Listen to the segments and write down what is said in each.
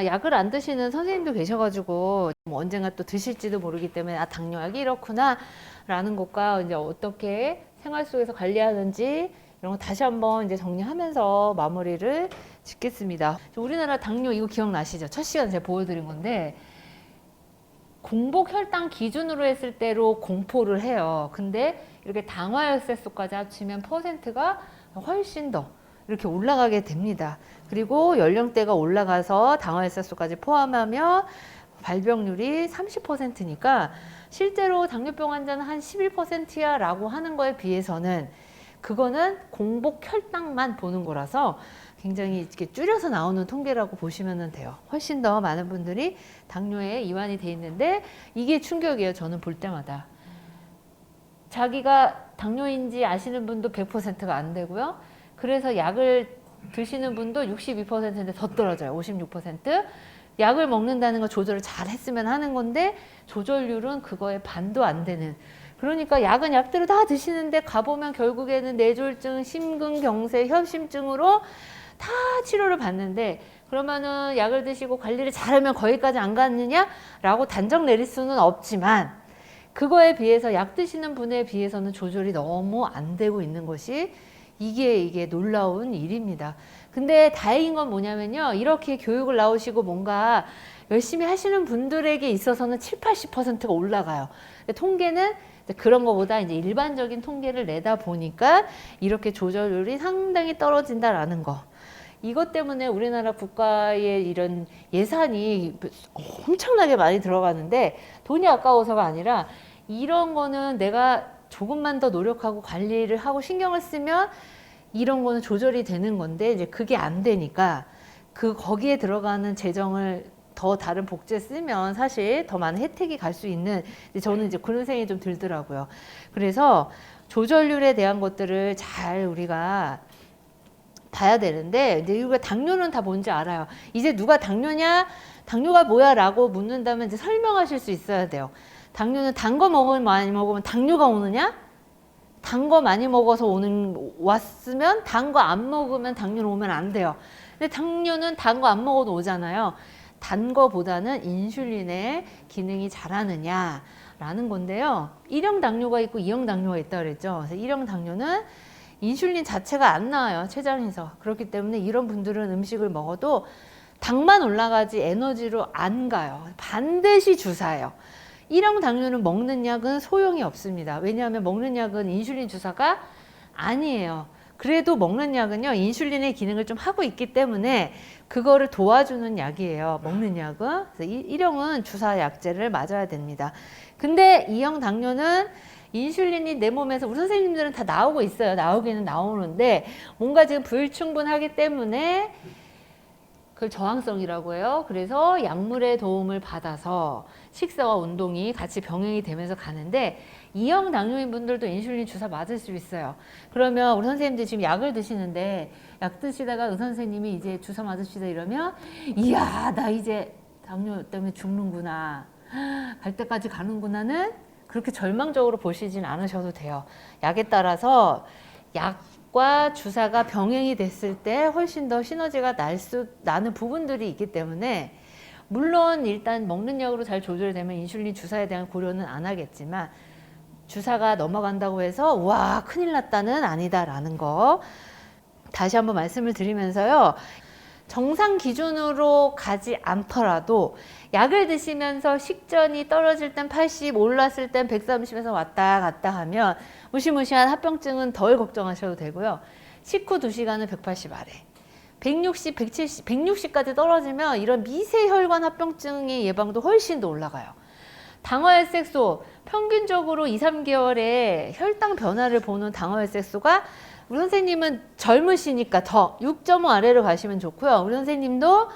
약을 안 드시는 선생님도 계셔가지고 뭐 언젠가 또 드실지도 모르기 때문에 당뇨약이 이렇구나 라는 것과 이제 어떻게 생활 속에서 관리하는지 이런 거 다시 한번 이제 정리하면서 마무리를 짓겠습니다. 우리나라 당뇨 이거 기억나시죠? 첫 시간에 제가 보여드린 건데 공복 혈당 기준으로 했을 때로 공포를 해요. 근데 이렇게 당화혈색소까지 합치면 퍼센트가 훨씬 더 이렇게 올라가게 됩니다. 그리고 연령대가 올라가서 당화혈색소까지 포함하면 발병률이 30%니까 실제로 당뇨병 환자는 한 11%야 라고 하는 거에 비해서는 그거는 공복 혈당만 보는 거라서 굉장히 이렇게 줄여서 나오는 통계라고 보시면 돼요. 훨씬 더 많은 분들이 당뇨에 이완이 돼 있는데 이게 충격이에요. 저는 볼 때마다. 자기가 당뇨인지 아시는 분도 100%가 안 되고요. 그래서 약을 드시는 분도 62%인데 더 떨어져요. 56%. 약을 먹는다는 거 조절을 잘 했으면 하는 건데 조절률은 그거의 반도 안 되는. 그러니까 약은 약대로 다 드시는데 가보면 결국에는 뇌졸중, 심근경색, 협심증으로 다 치료를 받는데 그러면은 약을 드시고 관리를 잘하면 거기까지 안 갔느냐라고 단정 내릴 수는 없지만 그거에 비해서 약 드시는 분에 비해서는 조절이 너무 안 되고 있는 것이 이게 놀라운 일입니다. 근데 다행인 건 뭐냐면요. 이렇게 교육을 나오시고 뭔가 열심히 하시는 분들에게 있어서는 7, 80%가 올라가요. 통계는 그런 것보다 이제 일반적인 통계를 내다 보니까 이렇게 조절률이 상당히 떨어진다라는 거. 이것 때문에 우리나라 국가의 이런 예산이 엄청나게 많이 들어가는데 돈이 아까워서가 아니라 이런 거는 내가 조금만 더 노력하고 관리를 하고 신경을 쓰면 이런 거는 조절이 되는 건데 이제 그게 안 되니까 거기에 들어가는 재정을 더 다른 복지에 쓰면 사실 더 많은 혜택이 갈 수 있는 저는 이제 그런 생각이 좀 들더라고요. 그래서 조절률에 대한 것들을 잘 우리가 봐야 되는데 이제 이거 당뇨는 다 뭔지 알아요. 이제 누가 당뇨냐, 당뇨가 뭐야 라고 묻는다면 이제 설명하실 수 있어야 돼요. 당뇨는 단 거 많이 먹으면 당뇨가 오느냐? 단 거 많이 먹어서 왔으면 단 거 안 먹으면 당뇨는 오면 안 돼요. 근데 당뇨는 단 거 안 먹어도 오잖아요. 단 거보다는 인슐린의 기능이 잘하느냐 라는 건데요. 1형 당뇨가 있고 2형 당뇨가 있다고 그랬죠. 그래서 1형 당뇨는 인슐린 자체가 안 나와요. 췌장에서. 그렇기 때문에 이런 분들은 음식을 먹어도 당만 올라가지 에너지로 안 가요. 반드시 주사예요. 1형 당뇨는 먹는 약은 소용이 없습니다. 왜냐하면 먹는 약은 인슐린 주사가 아니에요. 그래도 먹는 약은요, 인슐린의 기능을 좀 하고 있기 때문에 그거를 도와주는 약이에요. 먹는 약은. 그래서 1형은 주사 약제를 맞아야 됩니다. 근데 2형 당뇨는 인슐린이 내 몸에서 우리 선생님들은 다 나오고 있어요. 나오기는 나오는데 뭔가 지금 불충분하기 때문에 그걸 저항성이라고 해요. 그래서 약물의 도움을 받아서 식사와 운동이 같이 병행이 되면서 가는데 2형 당뇨인 분들도 인슐린 주사 맞을 수 있어요. 그러면 우리 선생님들 지금 약을 드시는데 약 드시다가 의사 선생님이 이제 주사 맞읍시다 이러면 이야 나 이제 당뇨 때문에 죽는구나 갈 때까지 가는구나는 그렇게 절망적으로 보시진 않으셔도 돼요. 약에 따라서 약과 주사가 병행이 됐을 때 훨씬 더 시너지가 나는 부분들이 있기 때문에 물론 일단 먹는 약으로 잘 조절되면 인슐린 주사에 대한 고려는 안 하겠지만 주사가 넘어간다고 해서 와 큰일 났다는 아니다라는 거 다시 한번 말씀을 드리면서요. 정상 기준으로 가지 않더라도 약을 드시면서 식전이 떨어질 땐 80, 올랐을 땐 130에서 왔다 갔다 하면 무시무시한 합병증은 덜 걱정하셔도 되고요. 식후 2시간은 180 아래. 160, 170, 160까지 떨어지면 이런 미세혈관 합병증의 예방도 훨씬 더 올라가요. 당화혈색소, 평균적으로 2, 3개월에 혈당 변화를 보는 당화혈색소가 우리 선생님은 젊으시니까 더 6.5 아래로 가시면 좋고요. 우리 선생님도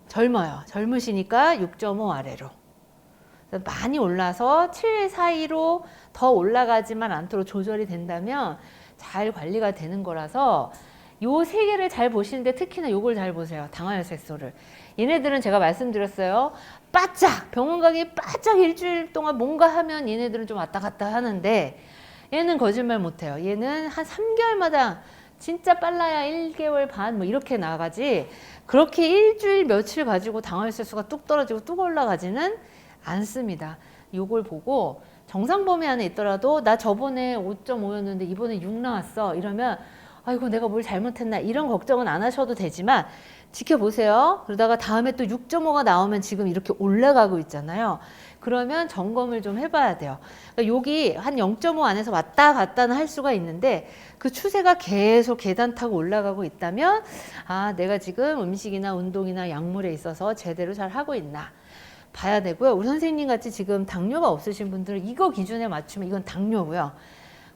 젊어요. 젊으시니까 6.5 아래로. 많이 올라서 7 사이로 더 올라가지만 않도록 조절이 된다면 잘 관리가 되는 거라서 요 세 개를 잘 보시는데 특히나 요걸 잘 보세요. 당화혈색소를. 얘네들은 제가 말씀드렸어요. 바짝 병원 가기 바짝 일주일 동안 뭔가 하면 얘네들은 좀 왔다 갔다 하는데 얘는 거짓말 못해요. 얘는 한 3개월마다 진짜 빨라야 1개월 반 뭐 이렇게 나가지 그렇게 일주일 며칠 가지고 당화혈색소가 뚝 떨어지고 뚝 올라가지는 않습니다. 요걸 보고 정상 범위 안에 있더라도 나 저번에 5.5였는데 이번에 6 나왔어 이러면 아이고 내가 뭘 잘못했나 이런 걱정은 안 하셔도 되지만 지켜보세요. 그러다가 다음에 또 6.5가 나오면 지금 이렇게 올라가고 있잖아요. 그러면 점검을 좀 해봐야 돼요. 그러니까 여기 한 0.5 안에서 왔다 갔다는 할 수가 있는데 그 추세가 계속 계단 타고 올라가고 있다면 아 내가 지금 음식이나 운동이나 약물에 있어서 제대로 잘 하고 있나 봐야 되고요. 우리 선생님 같이 지금 당뇨가 없으신 분들은 이거 기준에 맞추면 이건 당뇨고요.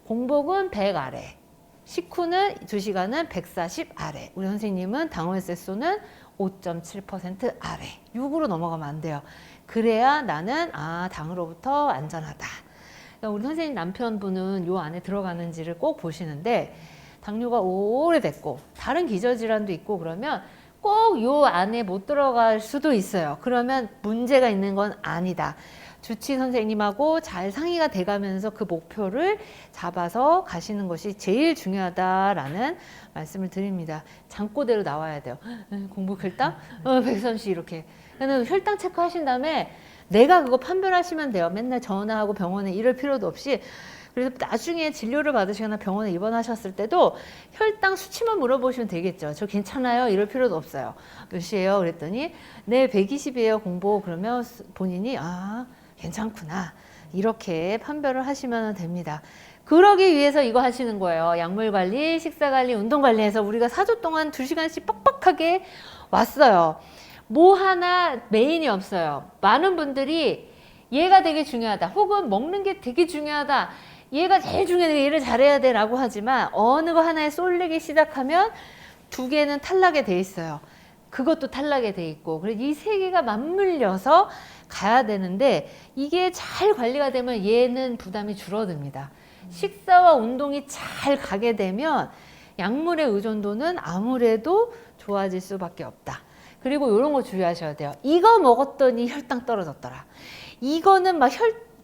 공복은 100 아래, 식후는 2시간은 140 아래, 우리 선생님은 당화혈색소는 5.7% 아래 6으로 넘어가면 안 돼요. 그래야 나는 아 당으로부터 안전하다. 그러니까 우리 선생님 남편분은 요 안에 들어가는지를 꼭 보시는데 당뇨가 오래됐고 다른 기저질환도 있고 그러면 꼭 요 안에 못 들어갈 수도 있어요. 그러면 문제가 있는 건 아니다. 주치 선생님하고 잘 상의가 돼가면서 그 목표를 잡아서 가시는 것이 제일 중요하다라는 말씀을 드립니다. 잠꼬대로 나와야 돼요. 공복 혈당? 130 이렇게. 혈당 체크하신 다음에 내가 그거 판별하시면 돼요. 맨날 전화하고 병원에 이럴 필요도 없이. 그래서 나중에 진료를 받으시거나 병원에 입원하셨을 때도 혈당 수치만 물어보시면 되겠죠. 저 괜찮아요? 이럴 필요도 없어요. 몇이에요? 그랬더니 네 120이에요 공복. 그러면 본인이 아 괜찮구나 이렇게 판별을 하시면 됩니다. 그러기 위해서 이거 하시는 거예요. 약물 관리, 식사 관리, 운동 관리해서 우리가 4주 동안 2시간씩 빡빡하게 왔어요. 뭐 하나 메인이 없어요. 많은 분들이 얘가 되게 중요하다 혹은 먹는 게 되게 중요하다 얘가 제일 중요해 얘를 잘해야 돼 라고 하지만 어느 거 하나에 쏠리기 시작하면 2개는 탈락이 돼 있어요. 그것도 탈락이 돼 있고 그래서 이 3개가 맞물려서 가야 되는데 이게 잘 관리가 되면 얘는 부담이 줄어듭니다. 식사와 운동이 잘 가게 되면 약물의 의존도는 아무래도 좋아질 수밖에 없다. 그리고 이런 거 주의하셔야 돼요. 이거 먹었더니 혈당 떨어졌더라. 이거는 막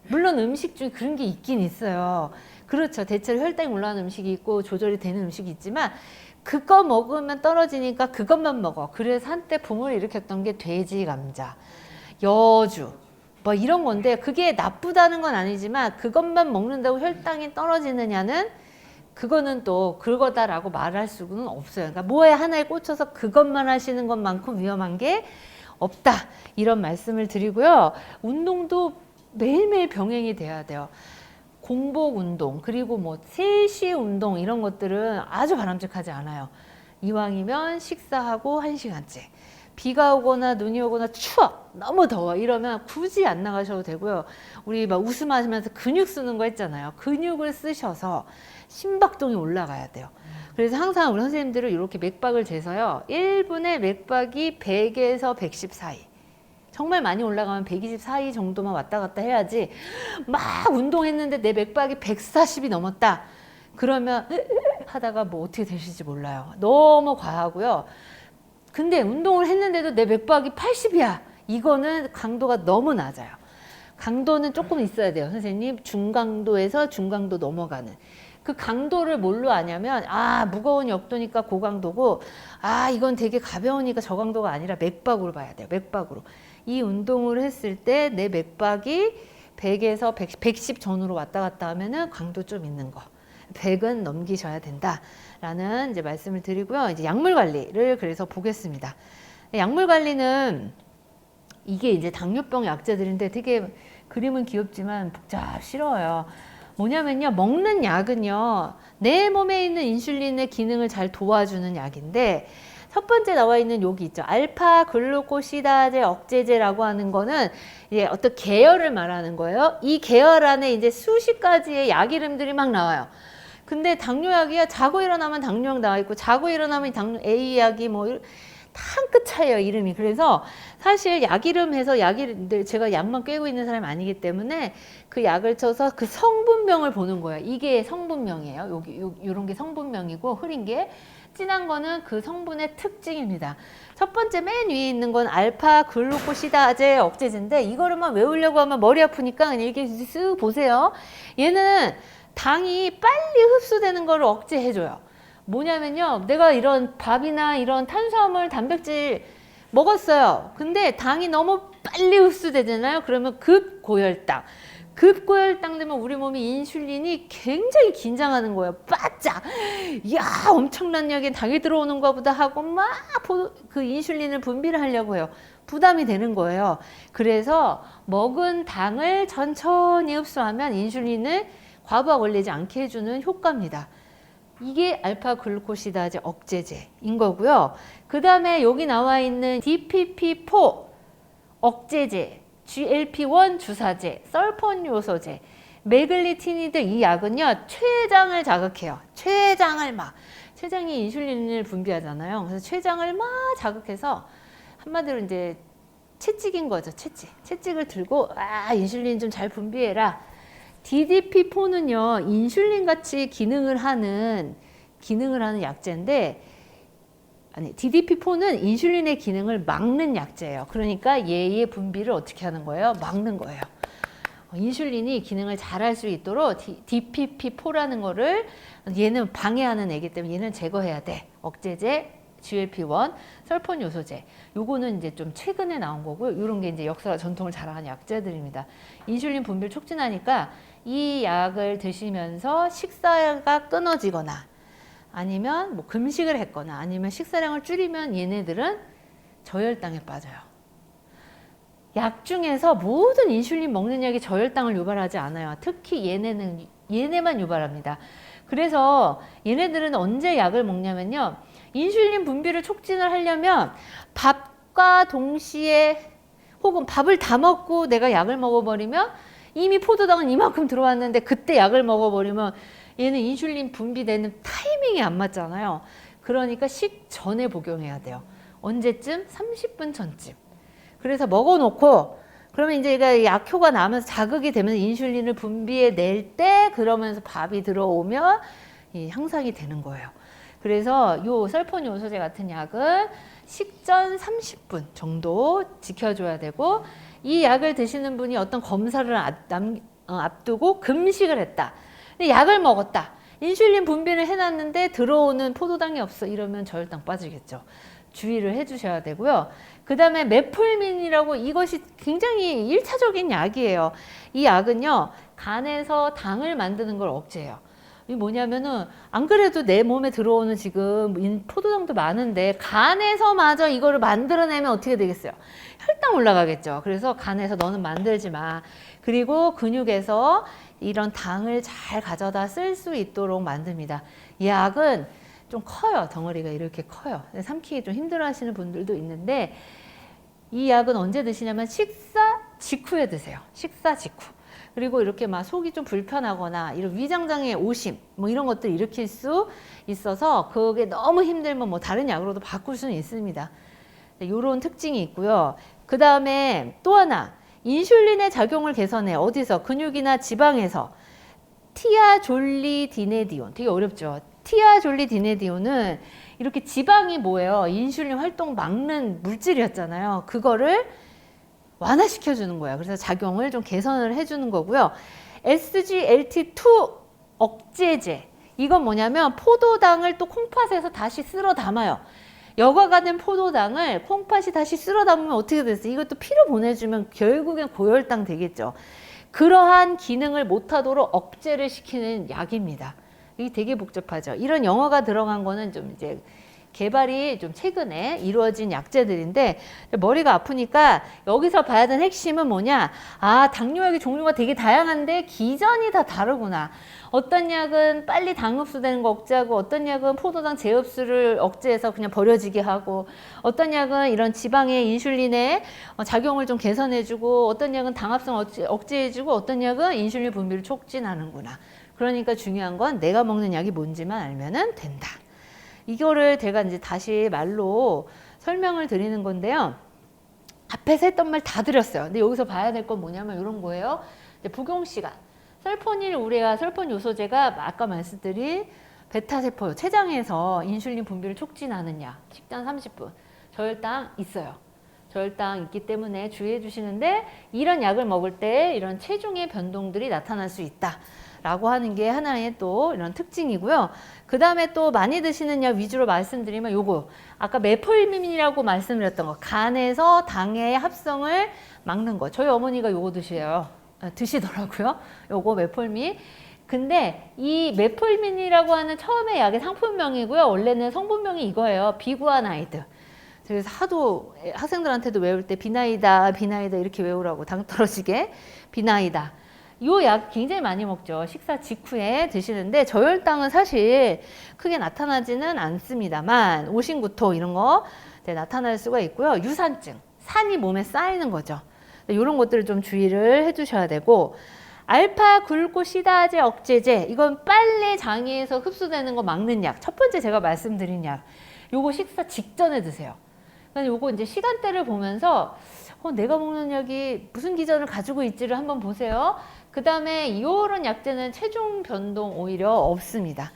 물론 음식 중에 그런 게 있긴 있어요. 그렇죠. 대체로 혈당이 올라가는 음식이 있고 조절이 되는 음식이 있지만 그거 먹으면 떨어지니까 그것만 먹어. 그래서 한때 붐을 일으켰던 게 돼지 감자, 여주 뭐 이런 건데 그게 나쁘다는 건 아니지만 그것만 먹는다고 혈당이 떨어지느냐는 그거는 또 그거다라고 말할 수는 없어요. 그러니까 뭐에 하나에 꽂혀서 그것만 하시는 것만큼 위험한 게 없다. 이런 말씀을 드리고요. 운동도 매일매일 병행이 돼야 돼요. 공복 운동 그리고 뭐 3시 운동 이런 것들은 아주 바람직하지 않아요. 이왕이면 식사하고 1시간째 비가 오거나 눈이 오거나 추워 너무 더워 이러면 굳이 안 나가셔도 되고요. 우리 막 웃음하시면서 근육 쓰는 거 했잖아요. 근육을 쓰셔서 심박동이 올라가야 돼요. 그래서 항상 우리 선생님들은 이렇게 맥박을 재서요. 1분에 맥박이 100에서 110 사이 정말 많이 올라가면 120 사이 정도만 왔다 갔다 해야지 막 운동했는데 내 맥박이 140이 넘었다 그러면 하다가 뭐 어떻게 되실지 몰라요. 너무 과하고요. 근데 운동을 했는데도 내 맥박이 80이야 이거는 강도가 너무 낮아요. 강도는 조금 있어야 돼요. 선생님 중강도에서 중강도 넘어가는 그 강도를 뭘로 아냐면 아 무거운 역도니까 고강도고 아 이건 되게 가벼우니까 저강도가 아니라 맥박으로 봐야 돼요. 맥박으로 이 운동을 했을 때 내 맥박이 100에서 110 전후로 왔다 갔다 하면은 강도 좀 있는 거 100은 넘기셔야 된다라는 이제 말씀을 드리고요. 이제 약물 관리를 그래서 보겠습니다. 약물 관리는 이게 이제 당뇨병 약제들인데 되게 그림은 귀엽지만 복잡스러워요. 뭐냐면요. 먹는 약은요. 내 몸에 있는 인슐린의 기능을 잘 도와주는 약인데 첫 번째 나와 있는 여기 있죠. 알파 글루코시다제 억제제라고 하는 거는 이제 어떤 계열을 말하는 거예요. 이 계열 안에 이제 수십 가지의 약 이름들이 막 나와요. 근데 당뇨약이야. 자고 일어나면 당뇨약 나와 있고 자고 일어나면 당뇨 A약이 뭐 한 끗 차이에요 이름이. 그래서 사실 약 이름 해서 약 이름들 제가 약만 꿰고 있는 사람이 아니기 때문에 그 약을 쳐서 그 성분명을 보는 거예요. 이게 성분명이에요. 여기 요런 게 성분명이고 흐린 게 진한 거는 그 성분의 특징입니다. 첫 번째 맨 위에 있는 건 알파 글루코시다제 억제제인데 이거를만 외우려고 하면 머리 아프니까 그냥 이렇게 쓱 보세요. 얘는 당이 빨리 흡수되는 거를 억제해줘요. 뭐냐면요. 내가 이런 밥이나 이런 탄수화물, 단백질 먹었어요. 근데 당이 너무 빨리 흡수되잖아요. 그러면 급고혈당. 급고혈당 되면 우리 몸이 인슐린이 굉장히 긴장하는 거예요. 바짝. 야, 엄청난 약에 당이 들어오는 것보다 하고 막 그 인슐린을 분비를 하려고 해요. 부담이 되는 거예요. 그래서 먹은 당을 천천히 흡수하면 인슐린을 과부하 걸리지 않게 해주는 효과입니다. 이게 알파 글루코시다제 억제제인 거고요. 그 다음에 여기 나와 있는 DPP4 억제제, GLP-1 주사제, 설폰 요소제, 메글리티니드 이 약은요, 췌장을 자극해요. 췌장이 인슐린을 분비하잖아요. 그래서 췌장을 막 자극해서 한마디로 이제 채찍인 거죠. 채찍을 들고 인슐린 좀 잘 분비해라. DDP4는요, 인슐린 같이 기능을 하는 약제인데, 아니, DDP4는 인슐린의 기능을 막는 약제예요. 그러니까 얘의 분비를 어떻게 하는 거예요? 막는 거예요. 인슐린이 기능을 잘 할 수 있도록 DPP4라는 거를 얘는 방해하는 애기 때문에 얘는 제거해야 돼. 억제제, GLP-1, 설폰 요소제. 요거는 이제 좀 최근에 나온 거고요. 이런 게 이제 역사와 전통을 자랑하는 약제들입니다. 인슐린 분비를 촉진하니까 이 약을 드시면서 식사가 끊어지거나 아니면 뭐 금식을 했거나 아니면 식사량을 줄이면 얘네들은 저혈당에 빠져요. 약 중에서 모든 인슐린 먹는 약이 저혈당을 유발하지 않아요. 특히 얘네만 유발합니다. 그래서 얘네들은 언제 약을 먹냐면요. 인슐린 분비를 촉진을 하려면 밥과 동시에 혹은 밥을 다 먹고 내가 약을 먹어버리면 이미 포도당은 이만큼 들어왔는데 그때 약을 먹어버리면 얘는 인슐린 분비되는 타이밍이 안 맞잖아요. 그러니까 식전에 복용해야 돼요. 언제쯤? 30분 전쯤. 그래서 먹어놓고 그러면 이제 얘가 약효가 나면서 자극이 되면서 인슐린을 분비해 낼 때 그러면서 밥이 들어오면 향상이 되는 거예요. 그래서 요 설폰 요소제 같은 약은 식전 30분 정도 지켜줘야 되고 이 약을 드시는 분이 어떤 검사를 앞두고 금식을 했다. 근데 약을 먹었다. 인슐린 분비를 해놨는데 들어오는 포도당이 없어. 이러면 저혈당 빠지겠죠. 주의를 해주셔야 되고요. 그 다음에 메폴민이라고 이것이 굉장히 1차적인 약이에요. 이 약은요. 간에서 당을 만드는 걸 억제해요. 이 뭐냐면은 안 그래도 내 몸에 들어오는 지금 포도당도 많은데 간에서마저 이거를 만들어내면 어떻게 되겠어요? 혈당 올라가겠죠. 그래서 간에서 너는 만들지 마. 그리고 근육에서 이런 당을 잘 가져다 쓸 수 있도록 만듭니다. 이 약은 좀 커요. 덩어리가 이렇게 커요. 삼키기 좀 힘들어 하시는 분들도 있는데 이 약은 언제 드시냐면 식사 직후에 드세요. 식사 직후. 그리고 이렇게 막 속이 좀 불편하거나 이런 위장장애 오심 뭐 이런 것들 일으킬 수 있어서 그게 너무 힘들면 뭐 다른 약으로도 바꿀 수는 있습니다. 이런 특징이 있고요. 그 다음에 또 하나 인슐린의 작용을 개선해. 어디서? 근육이나 지방에서. 티아졸리디네디온. 되게 어렵죠. 티아졸리디네디온은 이렇게 지방이 뭐예요? 인슐린 활동 막는 물질이었잖아요. 그거를 완화시켜주는 거예요. 그래서 작용을 좀 개선을 해주는 거고요. SGLT2 억제제. 이건 뭐냐면 포도당을 또 콩팥에서 다시 쓸어 담아요. 여과가 된 포도당을 콩팥이 다시 쓸어 담으면 어떻게 됐어요? 이것도 피로 보내주면 결국엔 고혈당 되겠죠. 그러한 기능을 못하도록 억제를 시키는 약입니다. 이게 되게 복잡하죠. 이런 영어가 들어간 거는 좀 이제 개발이 좀 최근에 이루어진 약제들인데 머리가 아프니까 여기서 봐야 되는 핵심은 뭐냐? 아, 당뇨약의 종류가 되게 다양한데 기전이 다 다르구나. 어떤 약은 빨리 당 흡수되는 거 억제하고 어떤 약은 포도당 재흡수를 억제해서 그냥 버려지게 하고 어떤 약은 이런 지방의 인슐린의 작용을 좀 개선해주고 어떤 약은 당합성 억제해주고 어떤 약은 인슐린 분비를 촉진하는구나. 그러니까 중요한 건 내가 먹는 약이 뭔지만 알면은 된다. 이거를 제가 이제 다시 말로 설명을 드리는 건데요. 앞에서 했던 말 다 드렸어요. 근데 여기서 봐야 될 건 뭐냐면 이런 거예요. 복용 시간. 설포닐 우레아, 설폰 요소제가 아까 말씀드린 베타세포, 췌장에서 인슐린 분비를 촉진하는 약. 식단 30분. 저혈당 있어요. 저혈당 있기 때문에 주의해 주시는데 이런 약을 먹을 때 이런 체중의 변동들이 나타날 수 있다. 라고 하는 게 하나의 또 이런 특징이고요. 그 다음에 또 많이 드시는 약 위주로 말씀드리면 요거 아까 메폴민이라고 말씀드렸던 거, 간에서 당의 합성을 막는 거. 저희 어머니가 요거 드시더라고요. 요거 메폴민. 근데 이 메폴민이라고 하는 처음에 약의 상품명이고요. 원래는 성분명이 이거예요. 비구아나이드. 그래서 하도 학생들한테도 외울 때 비나이다 이렇게 외우라고, 당 떨어지게. 비나이다. 요 약 굉장히 많이 먹죠. 식사 직후에 드시는데 저혈당은 사실 크게 나타나지는 않습니다만 오신구토 이런 거 나타날 수가 있고요. 유산증, 산이 몸에 쌓이는 거죠. 이런 것들을 좀 주의를 해주셔야 되고, 알파 글루코시다제 억제제, 이건 빨래 장애에서 흡수되는 거 막는 약. 첫 번째 제가 말씀드린 약. 요거 식사 직전에 드세요. 요거 이제 시간대를 보면서 내가 먹는 약이 무슨 기전을 가지고 있지를 한번 보세요. 그 다음에 이런 약제는 체중 변동 오히려 없습니다.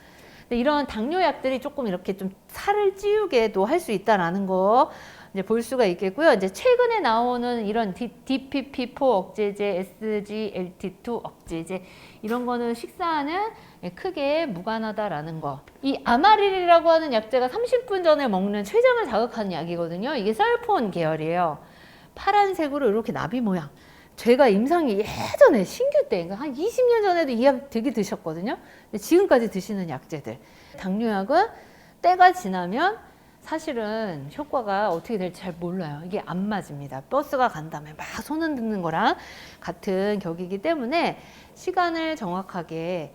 이런 당뇨 약들이 조금 이렇게 좀 살을 찌우게도 할 수 있다라는 거 이제 볼 수가 있겠고요. 이제 최근에 나오는 이런 DPP4 억제제, SGLT2 억제제, 이런 거는 식사는 크게 무관하다라는 거. 이 아마릴이라고 하는 약제가 30분 전에 먹는 췌장을 자극하는 약이거든요. 이게 썰폰 계열이에요. 파란색으로 이렇게 나비 모양. 제가 임상이 예전에 신규 때, 그러니까 한 20년 전에도 이 약 되게 드셨거든요. 근데 지금까지 드시는 약제들. 당뇨약은 때가 지나면 사실은 효과가 어떻게 될지 잘 몰라요. 이게 안 맞습니다. 버스가 간 다음에 막 손 흔드는 거랑 같은 격이기 때문에 시간을 정확하게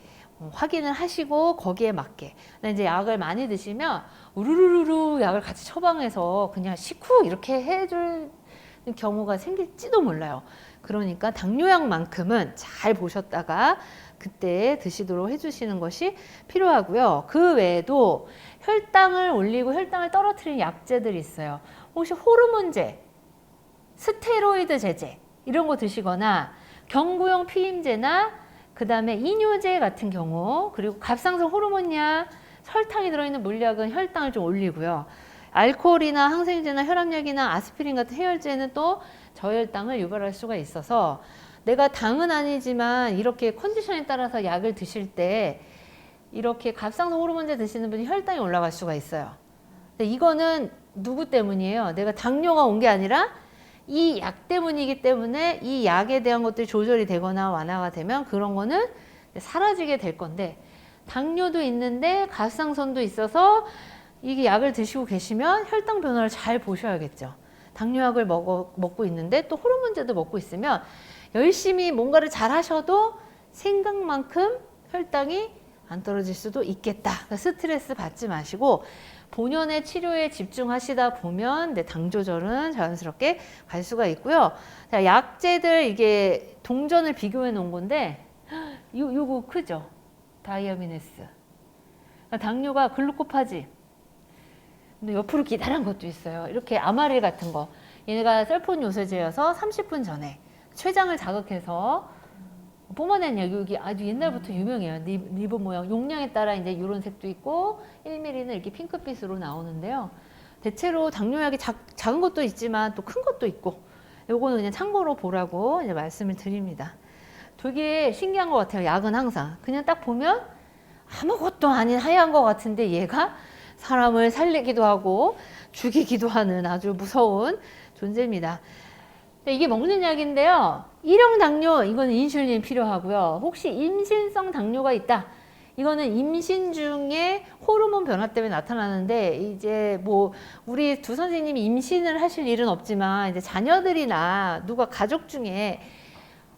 확인을 하시고 거기에 맞게. 근데 이제 약을 많이 드시면 우르르르 약을 같이 처방해서 그냥 식후 이렇게 해줄 경우가 생길지도 몰라요. 그러니까 당뇨약만큼은 잘 보셨다가 그때 드시도록 해주시는 것이 필요하고요. 그 외에도 혈당을 올리고 혈당을 떨어뜨리는 약제들이 있어요. 혹시 호르몬제, 스테로이드 제제 이런 거 드시거나 경구용 피임제나 그 다음에 이뇨제 같은 경우, 그리고 갑상선 호르몬약, 설탕이 들어있는 물약은 혈당을 좀 올리고요. 알코올이나 항생제나 혈압약이나 아스피린 같은 해열제는 또 저혈당을 유발할 수가 있어서, 내가 당은 아니지만 이렇게 컨디션에 따라서 약을 드실 때 이렇게 갑상선 호르몬제 드시는 분이 혈당이 올라갈 수가 있어요. 근데 이거는 누구 때문이에요? 내가 당뇨가 온 게 아니라 이 약 때문이기 때문에 이 약에 대한 것들이 조절이 되거나 완화가 되면 그런 거는 사라지게 될 건데, 당뇨도 있는데 갑상선도 있어서 이게 약을 드시고 계시면 혈당 변화를 잘 보셔야겠죠. 당뇨약을 먹고 있는데 또 호르몬제도 먹고 있으면 열심히 뭔가를 잘 하셔도 생각만큼 혈당이 안 떨어질 수도 있겠다. 그러니까 스트레스 받지 마시고 본연의 치료에 집중하시다 보면 당 조절은 자연스럽게 갈 수가 있고요. 자, 약제들 이게 동전을 비교해 놓은 건데 요거 크죠? 다이아미네스. 당뇨가 글루코파지. 근데 옆으로 기다란 것도 있어요. 이렇게 아마릴 같은 거. 얘네가 셀폰 요새제여서 30분 전에 췌장을 자극해서 뿜어낸 약, 여기 아주 옛날부터 유명해요. 리본 모양. 용량에 따라 이제 이런 색도 있고 1mm는 이렇게 핑크빛으로 나오는데요. 대체로 당뇨약이 작은 것도 있지만 또 큰 것도 있고, 요거는 그냥 참고로 보라고 이제 말씀을 드립니다. 되게 신기한 것 같아요. 약은 항상 그냥 딱 보면 아무것도 아닌 하얀 것 같은데 얘가 사람을 살리기도 하고 죽이기도 하는 아주 무서운 존재입니다. 이게 먹는 약인데요. 1형 당뇨, 이거는 인슐린이 필요하고요. 혹시 임신성 당뇨가 있다. 이거는 임신 중에 호르몬 변화 때문에 나타나는데, 이제 뭐 우리 두 선생님이 임신을 하실 일은 없지만 이제 자녀들이나 누가 가족 중에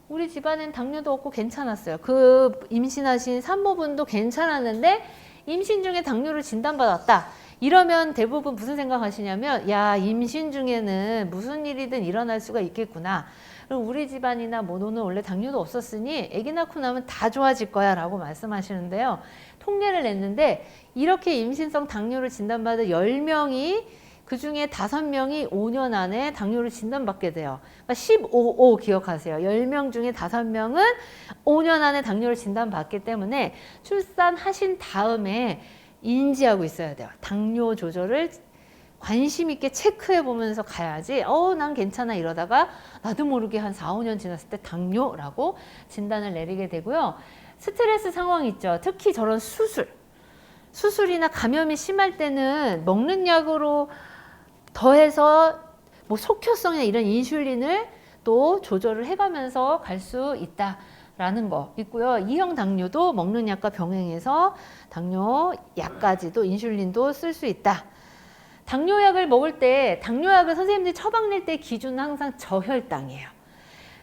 우리 집안엔 당뇨도 없고 괜찮았어요. 그 임신하신 산모분도 괜찮았는데 임신 중에 당뇨를 진단받았다. 이러면 대부분 무슨 생각하시냐면, 야, 임신 중에는 무슨 일이든 일어날 수가 있겠구나. 그럼 우리 집안이나 뭐 너는 원래 당뇨도 없었으니 아기 낳고 나면 다 좋아질 거야 라고 말씀하시는데요. 통계를 냈는데 이렇게 임신성 당뇨를 진단받은 10명이 그중에 5명이 5년 안에 당뇨를 진단받게 돼요. 그러니까 15 기억하세요. 10명 중에 5명은 5년 안에 당뇨를 진단받기 때문에 출산하신 다음에 인지하고 있어야 돼요. 당뇨 조절을 관심 있게 체크해 보면서 가야지 난 괜찮아 이러다가 나도 모르게 한 4, 5년 지났을 때 당뇨라고 진단을 내리게 되고요. 스트레스 상황 있죠. 특히 저런 수술이나 감염이 심할 때는 먹는 약으로 더해서 뭐 속효성이나 이런 인슐린을 또 조절을 해가면서 갈 수 있다라는 거 있고요. 2형 당뇨도 먹는 약과 병행해서 당뇨 약까지도 인슐린도 쓸 수 있다. 당뇨약을 먹을 때 당뇨약을 선생님들이 처방 낼 때 기준은 항상 저혈당이에요.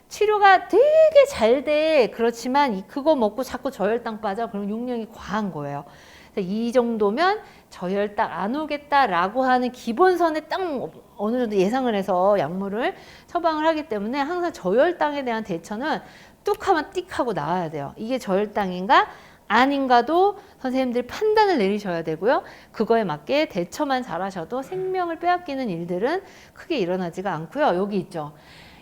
치료가 되게 잘 돼. 그렇지만 그거 먹고 자꾸 저혈당 빠져. 그럼 용량이 과한 거예요. 그래서 이 정도면 저혈당 안 오겠다라고 하는 기본선에 딱 어느 정도 예상을 해서 약물을 처방을 하기 때문에 항상 저혈당에 대한 대처는 뚝 하면 띡 하고 나와야 돼요. 이게 저혈당인가 아닌가도 선생님들이 판단을 내리셔야 되고요. 그거에 맞게 대처만 잘하셔도 생명을 빼앗기는 일들은 크게 일어나지가 않고요. 여기 있죠.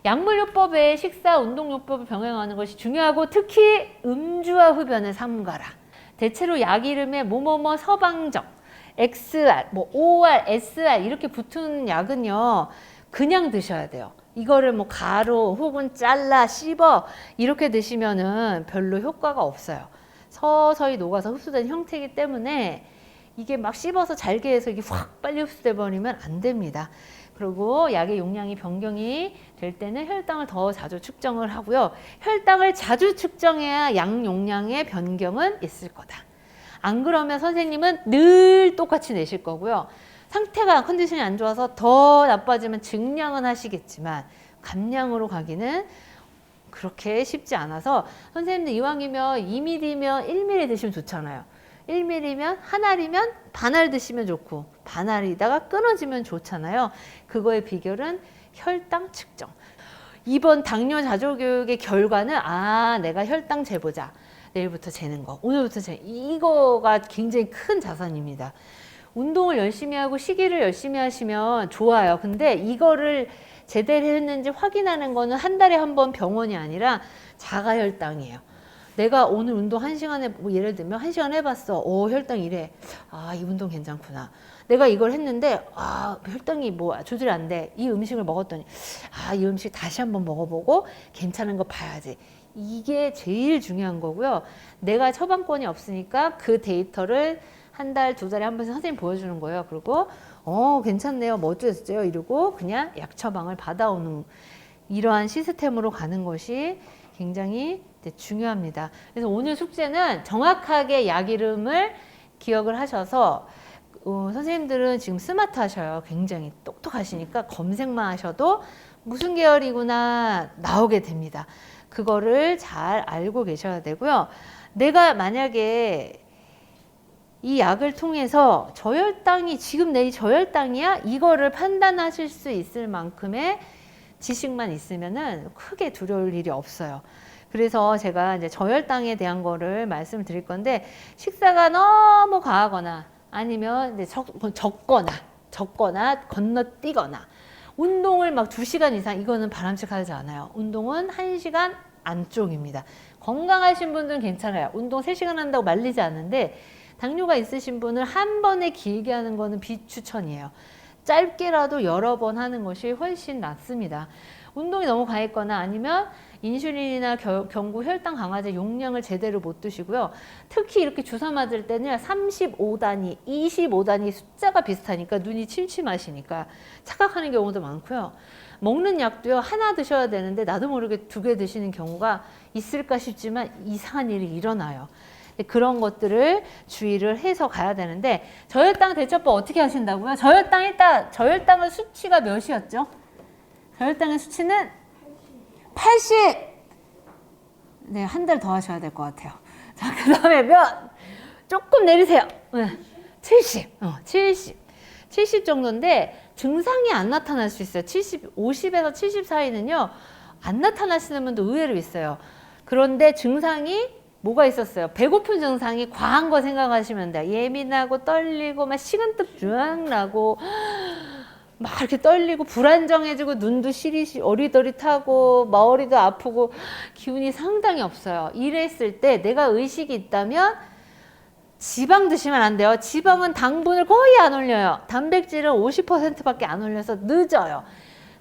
약물요법에 식사, 운동요법을 병행하는 것이 중요하고 특히 음주와 흡연을 삼가라. 대체로 약 이름에 뭐뭐뭐 서방정, XR, 뭐 OR, SR 이렇게 붙은 약은요. 그냥 드셔야 돼요. 이거를 뭐 가루 혹은 잘라 씹어 이렇게 드시면은 별로 효과가 없어요. 서서히 녹아서 흡수된 형태이기 때문에 이게 막 씹어서 잘게 해서 이게 확 빨리 흡수돼 버리면 안 됩니다. 그리고 약의 용량이 변경이 될 때는 혈당을 더 자주 측정을 하고요. 혈당을 자주 측정해야 약 용량의 변경은 있을 거다. 안 그러면 선생님은 늘 똑같이 내실 거고요. 상태가 컨디션이 안 좋아서 더 나빠지면 증량은 하시겠지만 감량으로 가기는 그렇게 쉽지 않아서 선생님들 이왕이면 2ml면 1ml 드시면 좋잖아요. 1ml면 한 알이면 반 알 드시면 좋고 반 알이다가 끊어지면 좋잖아요. 그거의 비결은 혈당 측정. 이번 당뇨 자조교육의 결과는 내가 혈당 재보자. 내일부터 재는 거, 오늘부터 재는 이거가 굉장히 큰 자산입니다. 운동을 열심히 하고 식이를 열심히 하시면 좋아요. 근데 이거를 제대로 했는지 확인하는 거는 한 달에 한 번 병원이 아니라 자가혈당이에요. 내가 오늘 운동 1시간에 뭐 예를 들면 1시간 해봤어. 혈당 이래. 이 운동 괜찮구나. 내가 이걸 했는데 혈당이 뭐 조절이 안 돼. 이 음식을 먹었더니 이 음식 다시 한번 먹어보고 괜찮은 거 봐야지. 이게 제일 중요한 거고요. 내가 처방권이 없으니까 그 데이터를 한 달, 두 달에 한 번씩 선생님 보여주는 거예요. 그리고 괜찮네요. 뭐 어쩌겠어요. 이러고 그냥 약 처방을 받아오는 이러한 시스템으로 가는 것이 굉장히 중요합니다. 그래서 오늘 숙제는 정확하게 약 이름을 기억을 하셔서 선생님들은 지금 스마트 하셔요. 굉장히 똑똑하시니까 검색만 하셔도 무슨 계열이구나 나오게 됩니다. 그거를 잘 알고 계셔야 되고요. 내가 만약에 이 약을 통해서 저혈당이 지금 내 저혈당이야? 이거를 판단하실 수 있을 만큼의 지식만 있으면은 크게 두려울 일이 없어요. 그래서 제가 이제 저혈당에 대한 거를 말씀을 드릴 건데 식사가 너무 과하거나 아니면 이제 적거나 건너뛰거나 운동을 막 2시간 이상 이거는 바람직하지 않아요. 운동은 1시간 안쪽입니다. 건강하신 분들은 괜찮아요. 운동 3시간 한다고 말리지 않는데 당뇨가 있으신 분은 한 번에 길게 하는 거는 비추천이에요. 짧게라도 여러 번 하는 것이 훨씬 낫습니다. 운동이 너무 과했거나 아니면 인슐린이나 경구 혈당 강화제 용량을 제대로 못 드시고요. 특히 이렇게 주사 맞을 때는 35단위, 25단위 숫자가 비슷하니까 눈이 침침하시니까 착각하는 경우도 많고요. 먹는 약도요. 하나 드셔야 되는데 나도 모르게 2개 드시는 경우가 있을까 싶지만 이상한 일이 일어나요. 그런 것들을 주의를 해서 가야 되는데 저혈당 대처법 어떻게 하신다고요? 저혈당은 수치가 몇이었죠? 저혈당의 수치는 80. 네, 한 달 더 하셔야 될 것 같아요. 자, 그 다음에 조금 내리세요. 70. 70 정도인데 증상이 안 나타날 수 있어요. 50에서 70 사이는요, 안 나타나시는 분도 의외로 있어요. 그런데 증상이 뭐가 있었어요? 배고픈 증상이 과한 거 생각하시면 돼요. 예민하고 떨리고 막 식은땀 쫙 나고 막 이렇게 떨리고 불안정해지고 눈도 어리더릿하고 머리도 아프고 기운이 상당히 없어요. 이랬을 때 내가 의식이 있다면 지방 드시면 안 돼요. 지방은 당분을 거의 안 올려요. 단백질은 50%밖에 안 올려서 늦어요.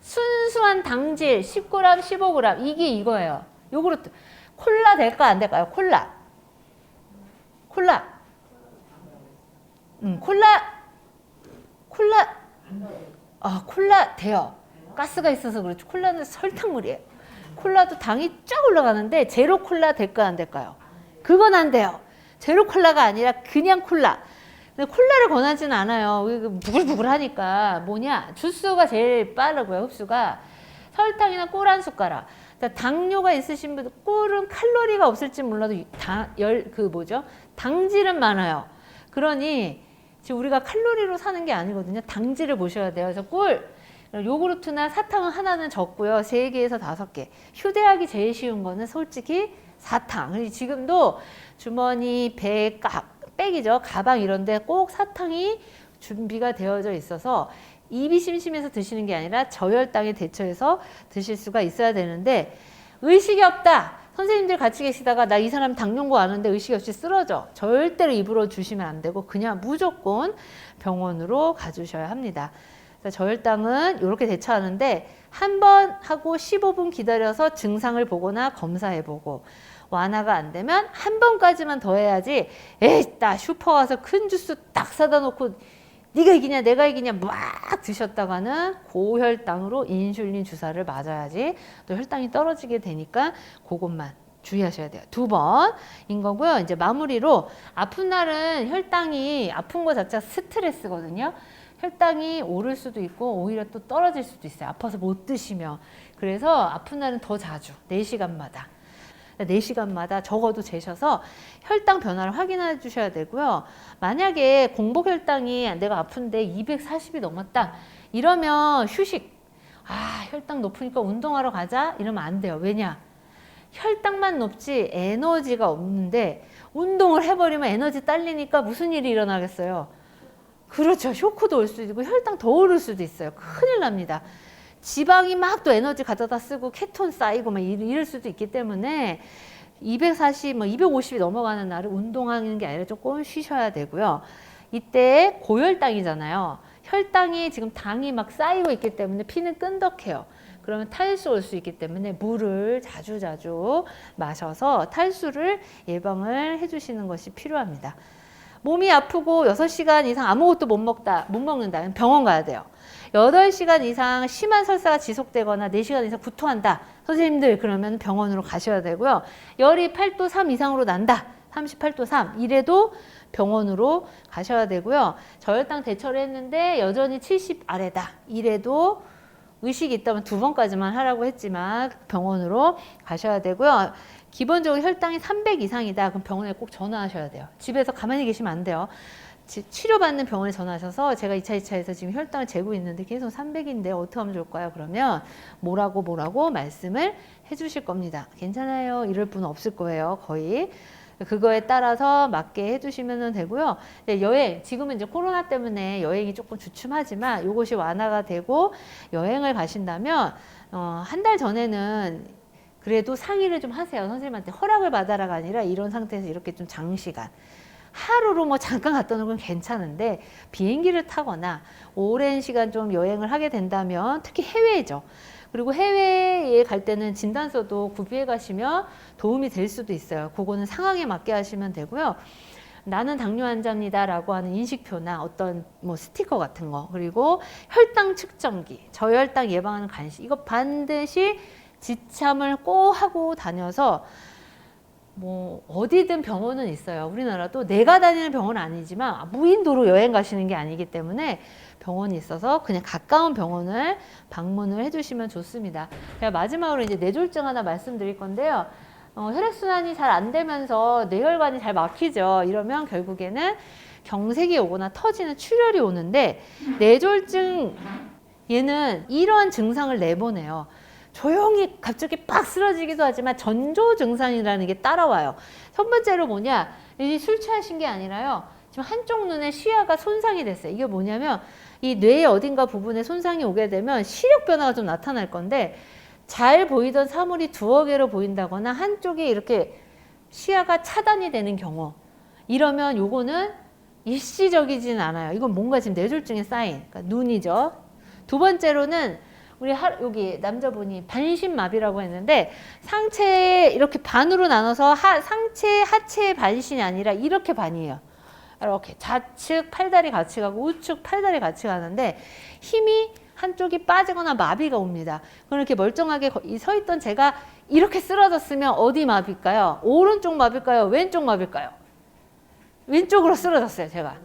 순수한 당질 10g, 15g 이게 이거예요. 요구르트. 콜라 될까 안 될까요? 콜라. 콜라. 콜라. 아, 콜라 돼요. 가스가 있어서 그렇지. 콜라는 설탕물이에요. 콜라도 당이 쫙 올라가는데 제로 콜라 될까요, 안 될까요? 그건 안 돼요. 제로 콜라가 아니라 그냥 콜라. 근데 콜라를 권하지는 않아요. 부글부글 하니까. 뭐냐? 주스가 제일 빠르고요, 흡수가. 설탕이나 꿀 한 숟가락. 당뇨가 있으신 분들, 꿀은 칼로리가 없을지 몰라도 당질은 많아요. 그러니 지금 우리가 칼로리로 사는 게 아니거든요. 당질을 보셔야 돼요. 그래서 꿀, 요구르트나 사탕은 하나는 적고요. 3개에서 5개. 휴대하기 제일 쉬운 거는 솔직히 사탕. 그리고 지금도 주머니, 백이죠. 가방 이런 데 꼭 사탕이 준비가 되어져 있어서 입이 심심해서 드시는 게 아니라 저혈당에 대처해서 드실 수가 있어야 되는데 의식이 없다. 선생님들 같이 계시다가 나 이 사람 당뇨고 아는데 의식이 없이 쓰러져. 절대로 입으로 주시면 안 되고 그냥 무조건 병원으로 가주셔야 합니다. 저혈당은 이렇게 대처하는데 한 번 하고 15분 기다려서 증상을 보거나 검사해보고 완화가 안 되면 한 번까지만 더 해야지 에이 나 슈퍼 가서 큰 주스 딱 사다 놓고 네가 이기냐 내가 이기냐 막 드셨다가는 고혈당으로 인슐린 주사를 맞아야지 또 혈당이 떨어지게 되니까 그것만 주의하셔야 돼요. 2번인 거고요. 이제 마무리로 아픈 날은 혈당이 아픈 거 자체가 스트레스거든요. 혈당이 오를 수도 있고 오히려 또 떨어질 수도 있어요. 아파서 못 드시면. 그래서 아픈 날은 더 자주 4시간마다 4시간마다 적어도 재셔서 혈당 변화를 확인해 주셔야 되고요. 만약에 공복 혈당이 내가 아픈데 240이 넘었다 이러면 휴식. 혈당 높으니까 운동하러 가자 이러면 안 돼요. 왜냐? 혈당만 높지 에너지가 없는데 운동을 해버리면 에너지 딸리니까 무슨 일이 일어나겠어요? 그렇죠. 쇼크도 올 수도 있고 혈당 더 오를 수도 있어요. 큰일 납니다. 지방이 막 또 에너지 가져다 쓰고 케톤 쌓이고 막 이럴 수도 있기 때문에 240, 250이 넘어가는 날은 운동하는 게 아니라 조금 쉬셔야 되고요. 이때 고혈당이잖아요. 혈당이 지금 당이 막 쌓이고 있기 때문에 피는 끈덕해요. 그러면 탈수 올 수 있기 때문에 물을 자주자주 마셔서 탈수를 예방을 해주시는 것이 필요합니다. 몸이 아프고 6시간 이상 아무것도 못 먹는다. 병원 가야 돼요. 8시간 이상 심한 설사가 지속되거나 4시간 이상 구토한다. 선생님들 그러면 병원으로 가셔야 되고요. 열이 8도 3 이상으로 난다. 38도 3 이래도 병원으로 가셔야 되고요. 저혈당 대처를 했는데 여전히 70 아래다. 이래도 의식이 있다면 2번까지만 하라고 했지만 병원으로 가셔야 되고요. 기본적으로 혈당이 300 이상이다. 그럼 병원에 꼭 전화하셔야 돼요. 집에서 가만히 계시면 안 돼요. 치료받는 병원에 전화하셔서 제가 2차에서 지금 혈당을 재고 있는데 계속 300인데 어떻게 하면 좋을까요? 그러면 뭐라고 말씀을 해주실 겁니다. 괜찮아요. 이럴 분은 없을 거예요. 거의. 그거에 따라서 맞게 해주시면 되고요. 여행, 지금은 이제 코로나 때문에 여행이 조금 주춤하지만 이것이 완화가 되고 여행을 가신다면 한 달 전에는 그래도 상의를 좀 하세요. 선생님한테 허락을 받아라가 아니라 이런 상태에서 이렇게 좀 장시간 하루로 뭐 잠깐 갔다 오는 건 괜찮은데 비행기를 타거나 오랜 시간 좀 여행을 하게 된다면 특히 해외죠. 그리고 해외에 갈 때는 진단서도 구비해 가시면 도움이 될 수도 있어요. 그거는 상황에 맞게 하시면 되고요. 나는 당뇨 환자입니다 라고 하는 인식표나 어떤 뭐 스티커 같은 거 그리고 혈당 측정기, 저혈당 예방하는 간식 이거 반드시 지참을 꼭 하고 다녀서 뭐 어디든 병원은 있어요. 우리나라도 내가 다니는 병원은 아니지만 무인도로 여행 가시는 게 아니기 때문에 병원이 있어서 그냥 가까운 병원을 방문을 해주시면 좋습니다. 제가 마지막으로 이제 뇌졸중 하나 말씀드릴 건데요. 혈액순환이 잘 안 되면서 뇌혈관이 잘 막히죠. 이러면 결국에는 경색이 오거나 터지는 출혈이 오는데 뇌졸중 얘는 이러한 증상을 내보내요. 조용히 갑자기 빡 쓰러지기도 하지만 전조 증상이라는 게 따라와요. 첫 번째로 뭐냐? 술 취하신 게 아니라요. 지금 한쪽 눈에 시야가 손상이 됐어요. 이게 뭐냐면 이 뇌의 어딘가 부분에 손상이 오게 되면 시력 변화가 좀 나타날 건데 잘 보이던 사물이 두어 개로 보인다거나 한쪽이 이렇게 시야가 차단이 되는 경우 이러면 요거는 일시적이진 않아요. 이건 뭔가 지금 뇌졸중의 사인, 그러니까 눈이죠. 2번째로는 여기 남자분이 반신마비라고 했는데 상체 이렇게 반으로 나눠서 상체 하체 반신이 아니라 이렇게 반이에요. 이렇게 좌측 팔다리 같이 가고 우측 팔다리 같이 가는데 힘이 한쪽이 빠지거나 마비가 옵니다. 그럼 이렇게 멀쩡하게 서 있던 제가 이렇게 쓰러졌으면 어디 마비일까요? 오른쪽 마비일까요? 왼쪽 마비일까요? 왼쪽으로 쓰러졌어요, 제가.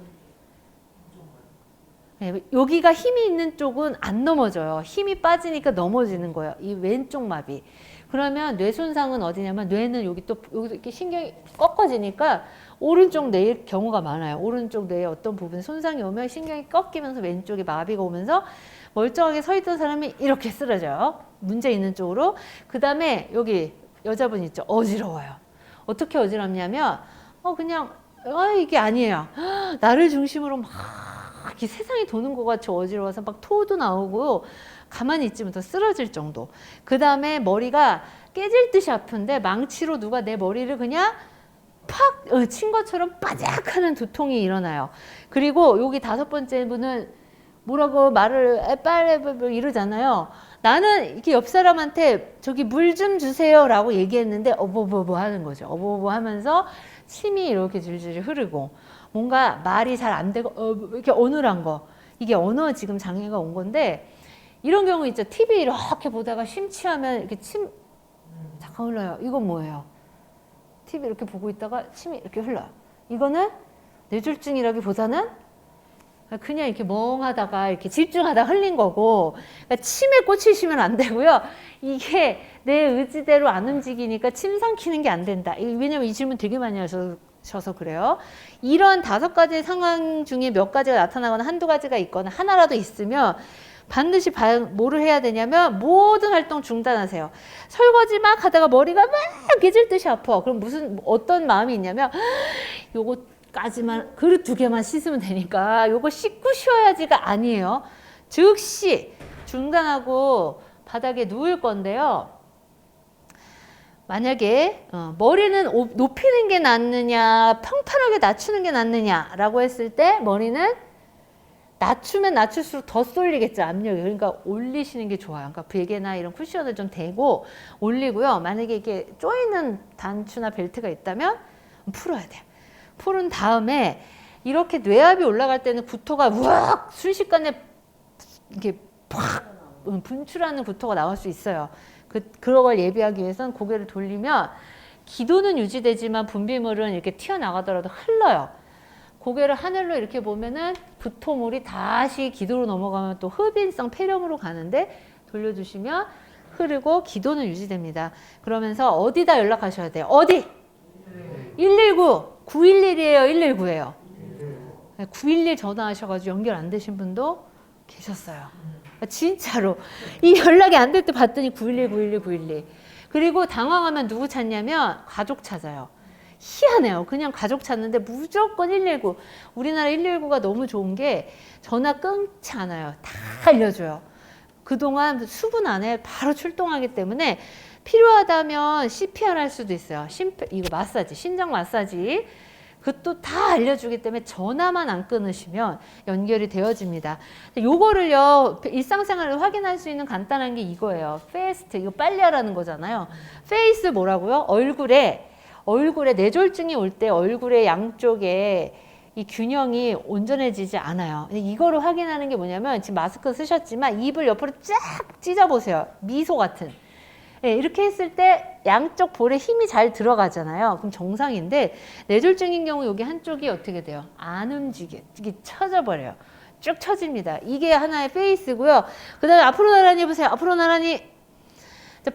네, 여기가 힘이 있는 쪽은 안 넘어져요. 힘이 빠지니까 넘어지는 거예요. 이 왼쪽 마비. 그러면 뇌 손상은 어디냐면 뇌는 여기 이렇게 신경이 꺾어지니까 오른쪽 뇌일 경우가 많아요. 오른쪽 뇌의 어떤 부분 손상이 오면 신경이 꺾이면서 왼쪽에 마비가 오면서 멀쩡하게 서 있던 사람이 이렇게 쓰러져요. 문제 있는 쪽으로. 그 다음에 여기 여자분 있죠. 어지러워요. 어떻게 어지럽냐면 그냥 이게 아니에요. 나를 중심으로 막 이렇게 세상이 도는 것 같이 어지러워서 막 토도 나오고 가만히 있지 못해 쓰러질 정도. 그 다음에 머리가 깨질 듯이 아픈데 망치로 누가 내 머리를 그냥 팍 친 것처럼 빠작하는 두통이 일어나요. 그리고 여기 5번째 분은 뭐라고 말을 빨리 이러잖아요. 나는 이렇게 옆 사람한테 저기 물 좀 주세요 라고 얘기했는데 어버버버 하는 거죠. 어버버버 하면서 침이 이렇게 줄줄 흐르고 뭔가 말이 잘 안 되고 이렇게 어눌한 거. 이게 언어 지금 장애가 온 건데 이런 경우 있죠. TV 이렇게 보다가 심취하면 이렇게 침 잠깐 흘러요. 이건 뭐예요? TV 이렇게 보고 있다가 침이 이렇게 흘러요. 이거는 뇌졸중이라기보다는 그냥 이렇게 멍하다가 이렇게 집중하다 흘린 거고, 그러니까 침에 꽂히시면 안 되고요. 이게 내 의지대로 안 움직이니까 침 삼키는 게 안 된다. 왜냐면 이 질문 되게 많이 하셔서 그래요. 이런 5가지 상황 중에 몇 가지가 나타나거나 한두 가지가 있거나 하나라도 있으면 반드시 뭐를 해야 되냐면 모든 활동 중단하세요. 설거지 막 하다가 머리가 막 깨질 듯이 아파. 그럼 어떤 마음이 있냐면 요거까지만 그릇 2개만 씻으면 되니까 요거 씻고 쉬어야지가 아니에요. 즉시 중단하고 바닥에 누울 건데요. 만약에 머리는 높이는 게 낫느냐 평탄하게 낮추는 게 낫느냐라고 했을 때 머리는 낮추면 낮출수록 더 쏠리겠죠, 압력이. 그러니까 올리시는 게 좋아요. 그러니까 베개나 이런 쿠션을 좀 대고 올리고요. 만약에 이게 쪼이는 단추나 벨트가 있다면 풀어야 돼요. 풀은 다음에 이렇게 뇌압이 올라갈 때는 구토가 우악 순식간에 이렇게 팍 분출하는 구토가 나올 수 있어요. 그런 걸 예비하기 위해서는 고개를 돌리면 기도는 유지되지만 분비물은 이렇게 튀어나가더라도 흘러요. 고개를 하늘로 이렇게 보면은 구토물이 다시 기도로 넘어가면 또 흡인성 폐렴으로 가는데 돌려주시면 흐르고 기도는 유지됩니다. 그러면서 어디다 연락하셔야 돼요? 어디? 119, 911이에요, 119예요. 911 전화하셔가지고 연결 안 되신 분도 계셨어요. 진짜로 이 연락이 안 될 때 봤더니 911, 911, 911. 그리고 당황하면 누구 찾냐면 가족 찾아요. 희한해요. 그냥 가족 찾는데 무조건 119. 우리나라 119가 너무 좋은 게 전화 끊지 않아요. 다 알려줘요. 그동안 수분 안에 바로 출동하기 때문에 필요하다면 CPR 할 수도 있어요. 이거 마사지, 심장 마사지. 그것도 다 알려주기 때문에 전화만 안 끊으시면 연결이 되어집니다. 요거를요, 일상생활을 확인할 수 있는 간단한 게 이거예요. 페이스트, 이거 빨리 하라는 거잖아요. 페이스 뭐라고요? 얼굴에 뇌졸중이 올 때 얼굴의 양쪽에 이 균형이 온전해지지 않아요. 이거를 확인하는 게 뭐냐면 지금 마스크 쓰셨지만 입을 옆으로 쫙 찢어보세요. 미소 같은. 네, 이렇게 했을 때 양쪽 볼에 힘이 잘 들어가잖아요. 그럼 정상인데 뇌졸중인 경우 여기 한쪽이 어떻게 돼요? 안 움직여. 이게 처져버려요. 쭉 처집니다. 이게 하나의 페이스고요. 그 다음에 앞으로 나란히 해보세요. 앞으로 나란히.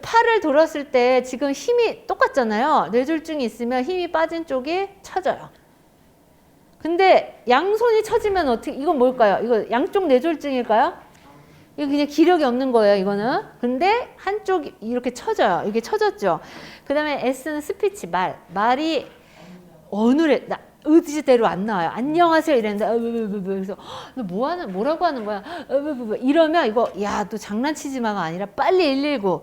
팔을 돌았을 때 지금 힘이 똑같잖아요. 뇌졸중이 있으면 힘이 빠진 쪽이 처져요. 근데 양손이 처지면 어떻게, 이건 뭘까요? 이거 양쪽 뇌졸중일까요? 이거 그냥 기력이 없는 거예요, 이거는. 근데 한쪽이 이렇게 처져요. 이게 처졌죠. 그 다음에 S는 스피치, 말이 어눌해. 의지대로 안 나와요. 안녕하세요 이랬는데 그래서 너 뭐라고 하는 거야? 이러면 이거 야, 너 장난치지 마가 아니라 빨리 119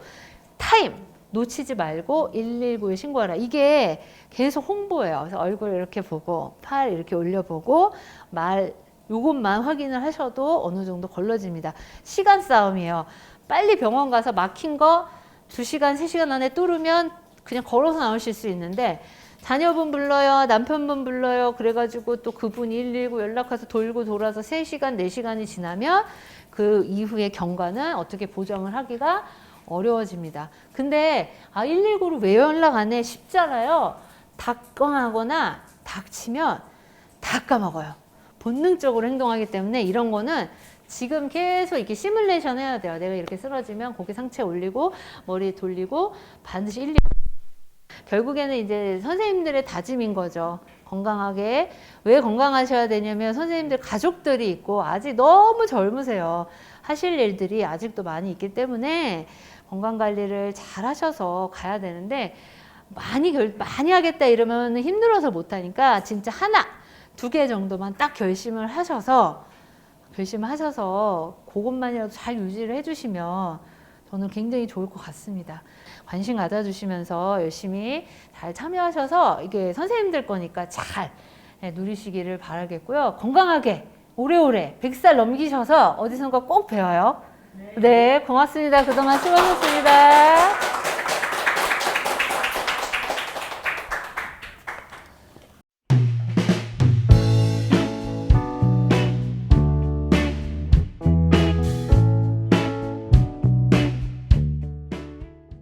타임 놓치지 말고 119에 신고하라. 이게 계속 홍보예요. 그래서 얼굴 이렇게 보고 팔 이렇게 올려보고 말 요것만 확인을 하셔도 어느 정도 걸러집니다. 시간 싸움이에요. 빨리 병원 가서 막힌 거 2시간, 3시간 안에 뚫으면 그냥 걸어서 나오실 수 있는데 자녀분 불러요, 남편분 불러요. 그래가지고 또 그분이 119 연락해서 돌고 돌아서 3시간, 4시간이 지나면 그 이후의 경과는 어떻게 보정을 하기가 어려워집니다. 근데 119를 왜 연락 안 해? 쉽잖아요. 닥거하거나 닥치면 다 까먹어요. 본능적으로 행동하기 때문에 이런 거는 지금 계속 이렇게 시뮬레이션 해야 돼요. 내가 이렇게 쓰러지면 고개 상체 올리고 머리 돌리고 반드시 119. 결국에는 이제 선생님들의 다짐인 거죠. 건강하게. 왜 건강하셔야 되냐면 선생님들 가족들이 있고 아직 너무 젊으세요. 하실 일들이 아직도 많이 있기 때문에 건강관리를 잘 하셔서 가야 되는데 많이 하겠다 이러면 힘들어서 못하니까 진짜 하나, 2개 정도만 딱 결심을 하셔서 그것만이라도 잘 유지를 해주시면 저는 굉장히 좋을 것 같습니다. 관심 가져주시면서 열심히 잘 참여하셔서 이게 선생님들 거니까 잘 누리시기를 바라겠고요. 건강하게 오래오래 100살 넘기셔서 어디선가 꼭 뵈어요. 네, 고맙습니다. 그동안 수고하셨습니다.